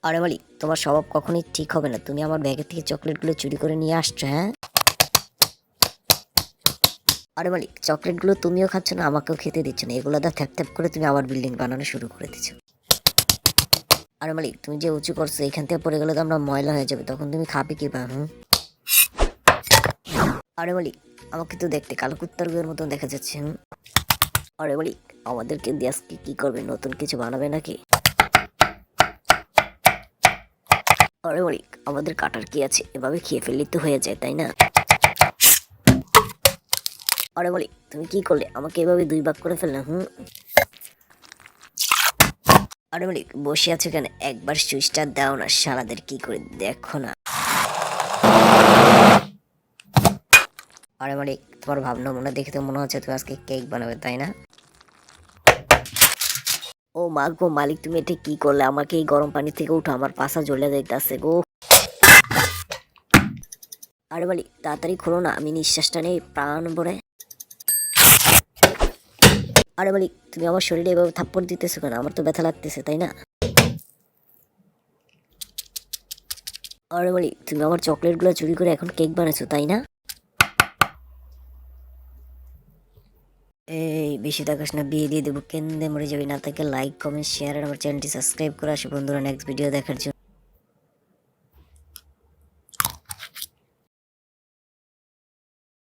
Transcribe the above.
আরে মালিক, তোমার স্বভাব কখনোই ঠিক হবে না। তুমি আমার ব্যাগের থেকে চকলেটগুলো চুরি করে নিয়ে আসছো, হ্যাঁ? আরে মালিক, চকলেটগুলো তুমিও খাচ্ছ না, আমাকেও খেতে দিচ্ছ না। এগুলো দা থ্যাপ থ্যাপ করে তুমি আবার বিল্ডিং বানানো শুরু করে দিচ্ছ। আরে মালিক, তুমি যে উঁচু করছো, এখান থেকে পড়ে গেলে তো আমরা ময়লা হয়ে যাবে, তখন তুমি খাবে কি পা? আরে মালিক, আমাকে তো দেখতে কালো কুত্তার গুয়ের মতন দেখা যাচ্ছে। আরে মালিক, আমাদেরকে দিয়ে আজকে কি করবে? নতুন কিছু বানাবে নাকি? আরে মালিক, আমাদের কাটার কি আছে? এভাবে খেয়ে ফেললেই তো হয়ে যায়, তাই না? আরে মালিক, তুমি কি করলে? আমাকে এভাবে দুই ভাগ করে ফেললে। আরে মালিক, বসে আছো কেন? একবার সুইচটা দাও না, শালাদের কি করে দেখো না। আরে মালিক, তোমার ভাবনা মনে দেখে তো মনে হচ্ছে তুমি আজকে কেক বানাবে, তাই না? ও মা গো মালিক, তুমি এটা কি করলে? আমাকে এই গরম পানি থেকে উঠো, আমার পাছা জ্বলে যাইতাছে গো। আরে মালিক, তাড়াতাড়ি খোলো না, আমি নিঃশ্বাসটা নেই প্রাণ ভরে। আরে মালিক, তুমি আমার শরীরে এভাবে থাপ্পড় দিতেছো কেন? আমার তো ব্যথা লাগতেছে, তাই না? আরে মালিক, তুমি আমার চকলেটগুলো চুরি করে এখন কেক বানাচ্ছো, তাই না? এই বেশি থাকাস না, বিয়ে দিয়ে দেবো, কেন্দে মরে যাবি না। তাকে লাইক কমেন্ট শেয়ার আর আমার চ্যানেলটি সাবস্ক্রাইব করে আসো বন্ধুরা, নেক্সট ভিডিও দেখার জন্য।